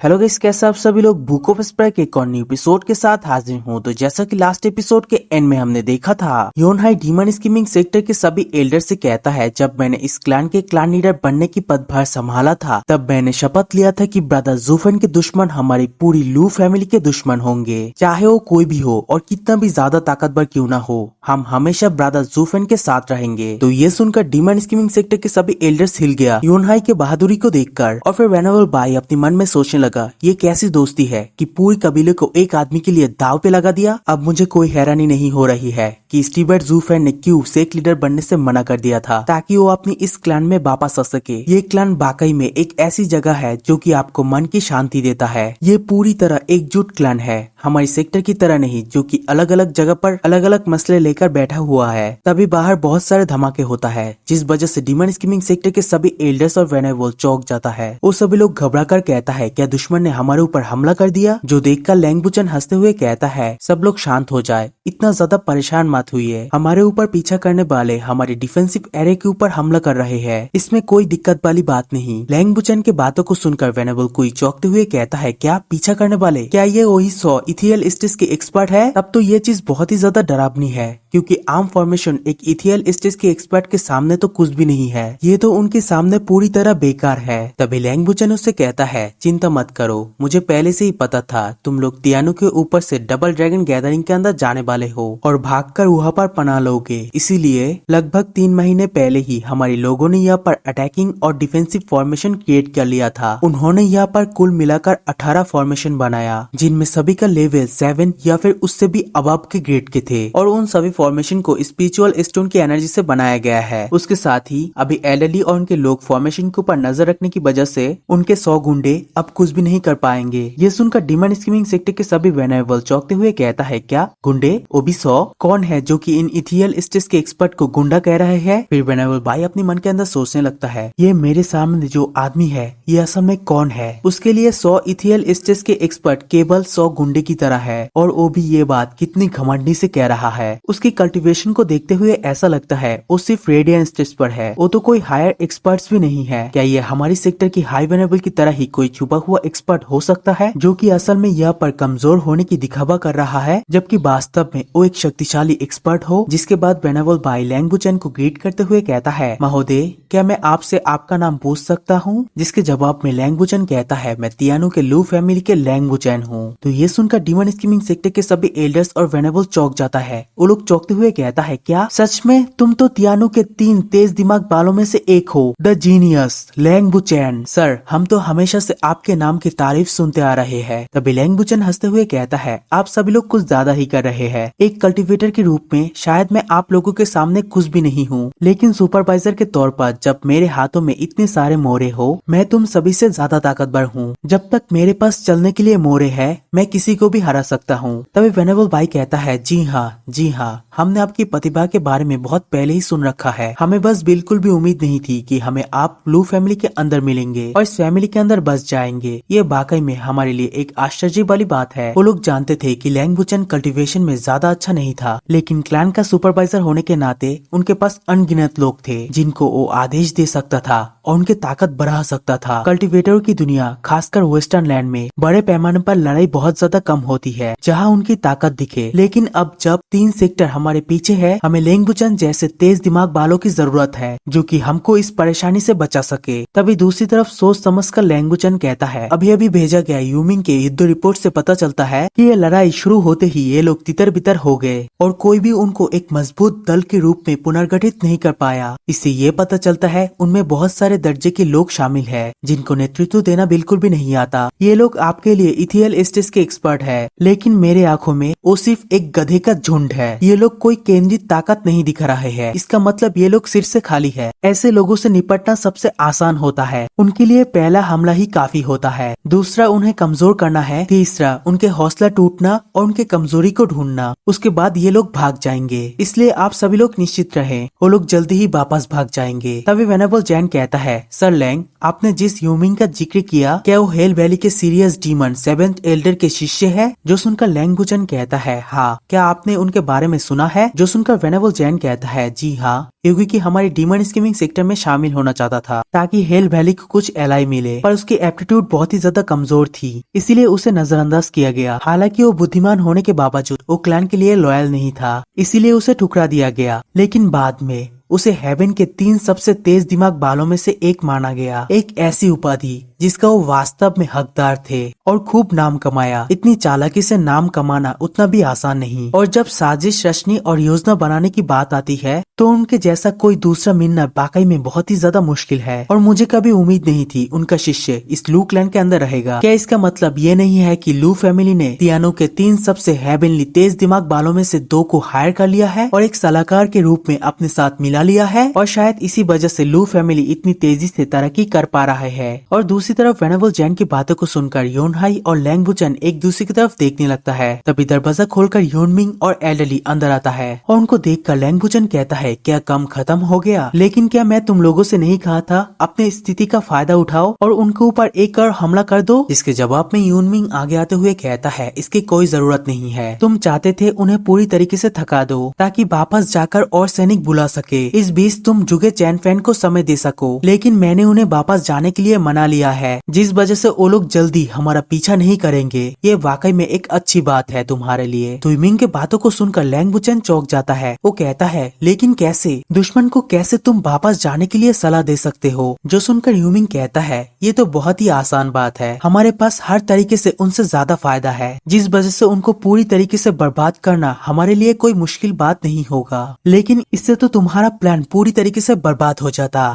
Hello guys, कैसे आप सभी लोग बुक ऑफ स्प्राई के एक और न्यू एपिसोड के साथ हाजिर हूँ। तो जैसा कि लास्ट एपिसोड के एंड में हमने देखा था, योनहाई डीमन स्कीमिंग सेक्टर के सभी एल्डर से कहता है, जब मैंने इस क्लैन के क्लैन लीडर बनने की पदभार संभाला था, तब मैंने शपथ लिया था कि ब्रदर जूफेन के दुश्मन हमारी पूरी लू फैमिली के दुश्मन होंगे, चाहे वो कोई भी हो और कितना भी ज्यादा ताकतवर क्यों ना हो, हम हमेशा ब्रदर जूफेन के साथ रहेंगे। तो ये सुनकर डीमन स्कीमिंग सेक्टर के सभी एल्डर्स हिल गया योनहाई के बहादुरी को देखकर। और फिर वेनेबल बाई अपने मन में सोचने लगा, ये कैसी दोस्ती है कि पूरी कबीले को एक आदमी के लिए दाव पे लगा दिया। अब मुझे कोई हैरानी नहीं हो रही है कि स्टीवर्ट जूफेन ने क्यों सेक लीडर बनने से मना कर दिया था, ताकि वो अपनी इस क्लैन में वापस आ सके। ये क्लैन वाकई में एक ऐसी जगह है जो कि आपको मन की शांति देता है। ये पूरी तरह एकजुट क्लैन है, हमारी सेक्टर की तरह नहीं जो कि अलग अलग जगह पर अलग अलग मसले लेकर बैठा हुआ है। तभी बाहर बहुत सारे धमाके होता है, जिस वजह से डीमन स्कीमिंग सेक्टर के सभी एल्डर्स और वेनेबल चौंक जाता है। वो सभी लोग घबरा कर कहता है, क्या दुश्मन ने हमारे ऊपर हमला कर दिया? जो देखकर लैंगबुचन हंसते हुए कहता है, सब लोग शांत हो जाए, इतना ज्यादा परेशान मत हुई। हमारे ऊपर पीछा करने वाले हमारे डिफेंसिव एरिया के ऊपर हमला कर रहे हैं, इसमें कोई दिक्कत वाली बात नहीं। लैंगबुचन के बातों को सुनकर वेनेबल कोई चौंकते हुए कहता है, क्या पीछा करने वाले? क्या ये वही 100 इथियल स्टेज के एक्सपर्ट है? तब तो ये चीज बहुत ही ज्यादा डरावनी है, क्योंकि आर्म फॉर्मेशन एक इथियल स्टेज के एक्सपर्ट के सामने तो कुछ भी नहीं है। ये तो उनके सामने पूरी तरह बेकार है। तभी लैंगबुचन उससे कहता है, चिंता मत करो, मुझे पहले से ही पता था तुम लोग तियानो के ऊपर से डबल ड्रैगन गैदरिंग के अंदर जाने वाले हो और भागकर वहाँ पर पनाह लोगे। इसीलिए लगभग 3 महीने पहले ही हमारे लोगों ने यहाँ पर अटैकिंग और डिफेंसिव फॉर्मेशन क्रिएट कर लिया था। उन्होंने यहाँ पर कुल मिलाकर 18 फॉर्मेशन बनाया, जिनमें सभी का लेवल 7 या फिर उससे भी अबव के ग्रेड के थे, और उन सभी फॉर्मेशन को स्पिरिचुअल स्टोन की एनर्जी से बनाया गया है। उसके साथ ही अभी एलएलई और उनके लोग फॉर्मेशन के ऊपर नजर रखने की वजह से उनके 100 गुंडे अब कुछ भी नहीं कर पाएंगे। ये सुनकर डीमन स्कीमिंग सेक्टर के सभी वेनेबल चौंकते हुए कहता है, क्या गुंडे? वो भी 100? कौन है जो कि इन इथियल स्टेज के एक्सपर्ट को गुंडा कह रहे हैं? फिर वेनेबल भाई अपने मन के अंदर सोचने लगता है, ये मेरे सामने जो आदमी है ये असल में कौन है? उसके लिए 100 इथियल स्टेज के एक्सपर्ट केवल 100 गुंडे की तरह है, और वो भी ये बात कितनी घमंडी से कह रहा है। उसकी कल्टीवेशन को देखते हुए ऐसा लगता है वो सिर्फ रेडियन स्टेज पर है, वो तो कोई हायर एक्सपर्ट्स भी नहीं है। क्या ये हमारी सेक्टर की हाई वेनेबल की तरह ही कोई छुपा हुआ एक्सपर्ट हो सकता है, जो कि असल में यहाँ पर कमजोर होने की दिखावा कर रहा है, जबकि वास्तव में वो एक शक्तिशाली एक्सपर्ट हो? जिसके बाद वेनेबल भाई लैंगबुचन को ग्रीट करते हुए कहता है, महोदय क्या मैं आपसे आपका नाम पूछ सकता हूँ? जिसके जवाब में लैंगबुचन कहता है, मैं तियानो के लू फैमिली के लैंगबुचन हूँ। तो ये सुनकर डीमन स्कीमिंग सेक्टर के सभी एल्डर्स और वेनेबल चौंक जाता है। वो लोग चौंकते हुए कहता है, क्या सच में? तुम तो तियानो के 3 तेज दिमाग बालों में से एक हो, द जीनियस लैंगबुचन। सर, हम तो हमेशा से आपके नाम की तारीफ सुनते आ रहे हैं। तभी लैंगबुचन हंसते हुए कहता है, आप सभी लोग कुछ ज्यादा ही कर रहे हैं। एक कल्टीवेटर के रूप में शायद मैं आप लोगों के सामने कुछ भी नहीं हूँ, लेकिन सुपरवाइजर के तौर पर जब मेरे हाथों में इतने सारे मोहरे हो, मैं तुम सभी से ज्यादा ताकतवर हूँ। जब तक मेरे पास चलने के लिए मोहरे है, मैं किसी को भी हरा सकता हूँ। तभी वेनेबल भाई कहता है, जी हाँ, हमने आपकी प्रतिभा के बारे में बहुत पहले ही सुन रखा है। हमें बस बिल्कुल भी उम्मीद नहीं थी कि हमें आप ब्लू फैमिली के अंदर मिलेंगे और इस फैमिली के अंदर बस जाएंगे। ये वाकई में हमारे लिए एक आश्चर्य वाली बात है। वो लोग जानते थे कि लैंगबुचन कल्टीवेशन में ज्यादा अच्छा नहीं था, लेकिन क्लैन का सुपरवाइजर होने के नाते उनके पास अनगिनत लोग थे जिनको वो आदेश दे सकता था और उनकी ताकत बढ़ा सकता था। कल्टीवेटरों की दुनिया, खासकर वेस्टर्न लैंड में बड़े पैमाने पर लड़ाई बहुत ज्यादा कम होती है, जहाँ उनकी ताकत दिखे। लेकिन अब जब 3 सेक्टर हमारे पीछे है, हमें लैंगबुचन जैसे तेज दिमाग वालों की जरूरत है, जो कि हमको इस परेशानी से बचा सके। तभी दूसरी तरफ सोच समझकर लैंगबुचन कहता है, अभी अभी भेजा गया यूमिंग के युद्ध रिपोर्ट से पता चलता है कि ये लड़ाई शुरू होते ही ये लोग तितर बितर हो गए और कोई भी उनको एक मजबूत दल के रूप में पुनर्गठित नहीं कर पाया। इससे ये पता चलता है उनमें बहुत सारे दर्जे के लोग शामिल है, जिनको नेतृत्व देना बिल्कुल भी नहीं आता। ये लोग आपके लिए इथियल स्टेज के एक्सपर्ट है, लेकिन मेरे आंखों में वो सिर्फ एक गधे का झुंड है। ये लोग कोई केंद्रित ताकत नहीं दिखा रहे हैं, इसका मतलब ये लोग सिर से खाली है। ऐसे लोगों से निपटना सबसे आसान होता है, उनके लिए पहला हमला ही काफी होता है। दूसरा, उन्हें कमजोर करना है। तीसरा, उनके हौसला टूटना और उनके कमजोरी को ढूंढना। उसके बाद ये लोग भाग जाएंगे, इसलिए आप सभी लोग निश्चित रहें, वो लोग जल्दी ही वापस भाग जाएंगे। तभी वेनेबल जैन कहता है, सर लैंग, आपने जिस यूमिंग का जिक्र किया, क्या वो हेल वैली के सीरियस डीमन 7th एल्डर के शिष्य है? जो सुनकर लैंगबुचन कहता है, हाँ। क्या आपने उनके बारे में सुना सुना है? जो सुनकर वेनेबल जैन कहता है, जी हाँ, युगी की हमारी डीमन स्कीमिंग सेक्टर में शामिल होना चाहता था ताकि हेल वैली को कुछ एलाई मिले, पर उसकी एप्टीट्यूड बहुत ही ज्यादा कमजोर थी, इसीलिए उसे नजरअंदाज किया गया। हालांकि वो बुद्धिमान होने के बावजूद वो क्लैन के लिए लॉयल नहीं था, इसीलिए उसे ठुकरा दिया गया। लेकिन बाद में उसे हेवन के 3 सबसे तेज दिमाग बालों में से एक माना गया, एक ऐसी उपाधि जिसका वो वास्तव में हकदार थे और खूब नाम कमाया। इतनी चालाकी से नाम कमाना उतना भी आसान नहीं, और जब साजिश रचनी और योजना बनाने की बात आती है तो उनके जैसा कोई दूसरा मिलना वाकई में बहुत ही ज्यादा मुश्किल है। और मुझे कभी उम्मीद नहीं थी उनका शिष्य इस लू क्लैन के अंदर रहेगा। क्या इसका मतलब ये नहीं है कि लू फैमिली ने तियानो के 3 सबसे हेवनली तेज दिमाग बालों में से 2 को हायर कर लिया है और एक सलाहकार के रूप में अपने साथ मिला लिया है, और शायद इसी वजह से लू फैमिली इतनी तेजी से तरक्की कर पा रहा है। और दूसरी तरफ वेनेबल जैन की बातों को सुनकर योनहाई और लैंग बुचन एक दूसरे की तरफ देखने लगता है। तभी दरवाजा खोलकर योनमिंग और एल्डरली अंदर आता है और उनको देखकर लैंग बुचन कहता है, क्या काम खत्म हो गया? लेकिन क्या मैं तुम लोगों से नहीं कहा था अपने स्थिति का फायदा उठाओ और उनके ऊपर एक और हमला कर दो? जिसके जवाब में योनमिंग आगे आते हुए कहता है, इसकी कोई जरूरत नहीं है। तुम चाहते थे उन्हें पूरी तरीके से थका दो ताकि वापस जाकर और सैनिक बुला सके। इस बीच तुम जुगे चैनफैन को समय दे सको, लेकिन मैंने उन्हें वापस जाने के लिए मना लिया है, जिस वजह से वो लोग जल्दी हमारा पीछा नहीं करेंगे। ये वाकई में एक अच्छी बात है तुम्हारे लिए। तुइमिंग के बातों को सुनकर लैंग बुचन चौंक जाता है। वो कहता है, लेकिन कैसे? दुश्मन को कैसे तुम वापस जाने के लिए सलाह दे सकते हो? जो सुनकर यूमिंग कहता है, ये तो बहुत ही आसान बात है। हमारे पास हर तरीके से उनसे ज्यादा फायदा है, जिस वजह से उनको पूरी तरीके से बर्बाद करना हमारे लिए कोई मुश्किल बात नहीं होगा। लेकिन इससे तो तुम्हारा प्लान पूरी तरीके से बर्बाद हो जाता।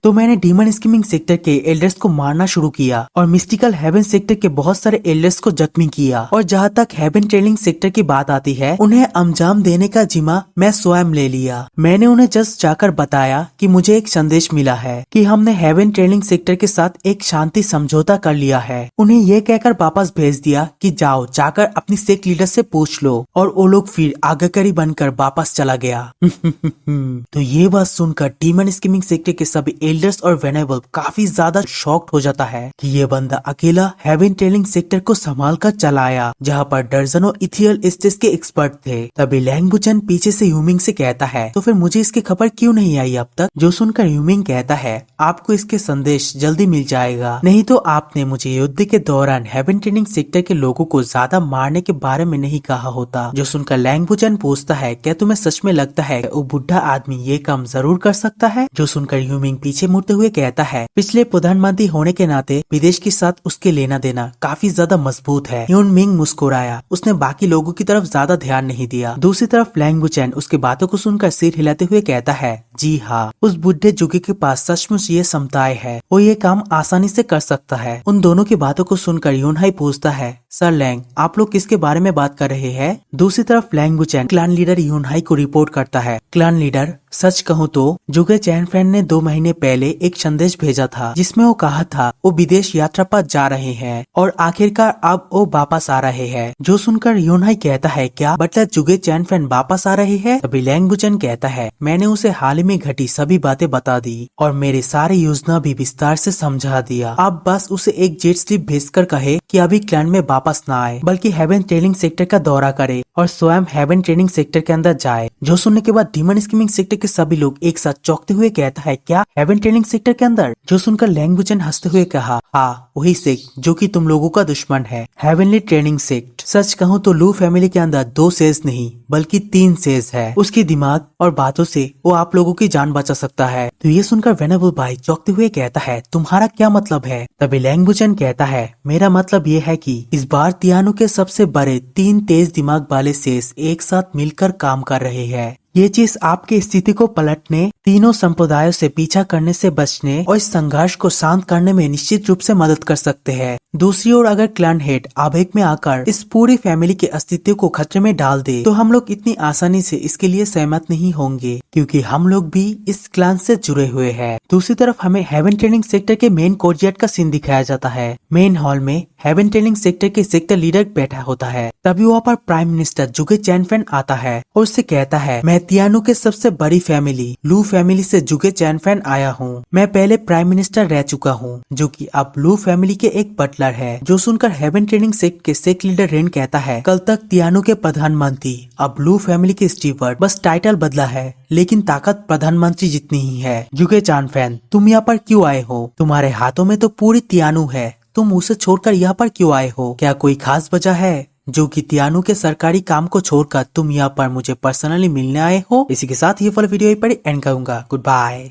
तो मैंने डीमन स्कीमिंग सेक्टर के एल्डर्स को मारना शुरू किया और मिस्टिकल हेवन सेक्टर के बहुत सारे एल्डर्स को जख्मी किया। और जहाँ तक हेवन ट्रेनिंग सेक्टर की बात आती है, उन्हें अंजाम देने का जिम्मा मैं स्वयं ले लिया। मैंने उन्हें जस्ट जाकर बताया कि मुझे एक संदेश मिला है कि हमने हेवन ट्रेनिंग सेक्टर के साथ एक शांति समझौता कर लिया है। उन्हें ये कहकर वापस भेज दिया कि जाओ जाकर अपनी सेक्ट लीडर से पूछ लो, और वो लोग फिर आज्ञाकारी बनकर वापस चला गया। तो ये बात सुनकर डीमन स्कीमिंग के सभी एल्डर्स और वेनेबल काफी ज्यादा शॉक्ड हो जाता है कि ये बंदा अकेला हेवन ट्रेनिंग सेक्टर को संभाल कर चलाया, जहाँ पर दर्जनों इथियल स्टेज के एक्सपर्ट थे। तभी लैंग बुचन पीछे से यूमिंग से कहता है, तो फिर मुझे इसकी खबर क्यों नहीं आई अब तक? जो सुनकर यूमिंग कहता है, आपको इसके संदेश जल्दी मिल जाएगा, नहीं तो आपने मुझे युद्ध के दौरान हेवन ट्रेनिंग सेक्टर के लोगों को ज्यादा मारने के बारे में नहीं कहा होता। जो सुनकर लैंग बुचन पूछता है, क्या तुम्हें सच में लगता है वो बुढ़ा आदमी ये काम जरूर कर सकता है? जो सुनकर यूमिंग पीछे मुड़ते हुए कहता है, पिछले प्रधानमंत्री होने के नाते विदेश के साथ उसके लेना देना काफी ज्यादा मजबूत है। यूमिंग मुस्कुराया, उसने बाकी लोगों की तरफ ज्यादा ध्यान नहीं दिया। दूसरी तरफ लैंग बुचन उसकी बातों को सुनकर सिर हिलाते हुए कहता है, जी हाँ, उस बुढ़े जुगे के पास सचमुच ये क्षमताएं है, वो ये काम आसानी से कर सकता है। उन दोनों की बातों को सुनकर योनहाई पूछता है, सर लैंग, आप लोग किसके बारे में बात कर रहे हैं? दूसरी तरफ लैंग बुचन क्लान लीडर योनहाई को रिपोर्ट करता है, क्लान लीडर, सच कहूँ तो जुगे चैनफैन ने 2 महीने पहले एक संदेश भेजा था, जिसमें वो कहा था वो विदेश यात्रा पर जा रहे हैं और आखिरकार अब वो वापस आ रहे हैं। जो सुनकर योनहाई कहता है, क्या बटलर जुगे चैनफैन वापस आ रहे हैं? तभी लैंग बुचन कहता है, मैंने उसे हाल ही में घटी सभी बातें बता दी और मेरे सारी योजना भी विस्तार से समझा दिया। अब बस उसे एक जेट स्लिप भेजकर कहे कि अभी क्लैन में वापस न आए, बल्कि हेवन ट्रेनिंग सेक्टर का दौरा करे और स्वयं हेवन ट्रेनिंग सेक्टर के अंदर जाए। जो सुनने के बाद डीमन स्कीमिंग सेक्टर के सभी लोग एक साथ चौंकते हुए कहता है, क्या हेवन ट्रेनिंग सेक्टर के अंदर? जो सुनकर लैंग बुचन हंसते हुए कहा, हाँ, वही सेक्ट जो कि तुम लोगों का दुश्मन है, हेवनली ट्रेनिंग सेक्ट। सच कहूँ तो लू फैमिली के अंदर 2 सेज नहीं बल्कि 3 सेज है। उसकी दिमाग और बातों से वो आप लोगों की जान बचा सकता है। तो ये सुनकर वेनेबल भाई चौंकते हुए कहता है, तुम्हारा क्या मतलब है? तभी लैंग बुचन कहता है, मेरा मतलब ये है कि इस बार तियानो के सबसे बड़े 3 तेज दिमाग वाले सेज एक साथ मिलकर काम कर रहे हैं। ये चीज आपकी स्थिति को पलटने, तीनों संप्रदायों से पीछा करने से बचने और इस संघर्ष को शांत करने में निश्चित रूप से मदद कर सकते हैं। दूसरी ओर अगर क्लैन हेड आवेग में आकर इस पूरी फैमिली के अस्तित्व को खतरे में डाल दे, तो हम लोग इतनी आसानी से इसके लिए सहमत नहीं होंगे, क्योंकि हम लोग भी इस क्लैन से जुड़े हुए हैं। दूसरी तरफ हमें हेवन ट्रेनिंग सेक्टर के मेन कोर्टयार्ड का सीन दिखाया जाता है। मेन हॉल में हेवन ट्रेनिंग सेक्टर के सेक्टर लीडर बैठा होता है। तभी वहाँ पर प्राइम मिनिस्टर जुगे चैनफैन आता है और उससे कहता है, मैं तियानो के सबसे बड़ी फैमिली लू फैमिली से जुगे चैनफैन आया हूँ। मैं पहले प्राइम मिनिस्टर रह चुका हूँ, जो कि अब लू फैमिली के एक बटलर है। जो सुनकर हेवन ट्रेनिंग सेक्ट के सेक्ट लीडर जुलियन कहता है, कल तक तियानो के प्रधानमंत्री अब ब्लू फैमिली के स्टीवर्ड, बस टाइटल बदला है लेकिन ताकत प्रधानमंत्री जितनी ही है। जुगे चान फैन, तुम यहाँ पर क्यों आए हो? तुम्हारे हाथों में तो पूरी तियानो है, तुम उसे छोड़कर यहाँ पर क्यों आए हो? क्या कोई खास वजह है जो कि तियानो के सरकारी काम को छोड़कर तुम यहाँ पर मुझे पर्सनली मिलने आए हो? इसी के साथ ये वाला वीडियो यहीं पर एंड करूंगा। Good bye.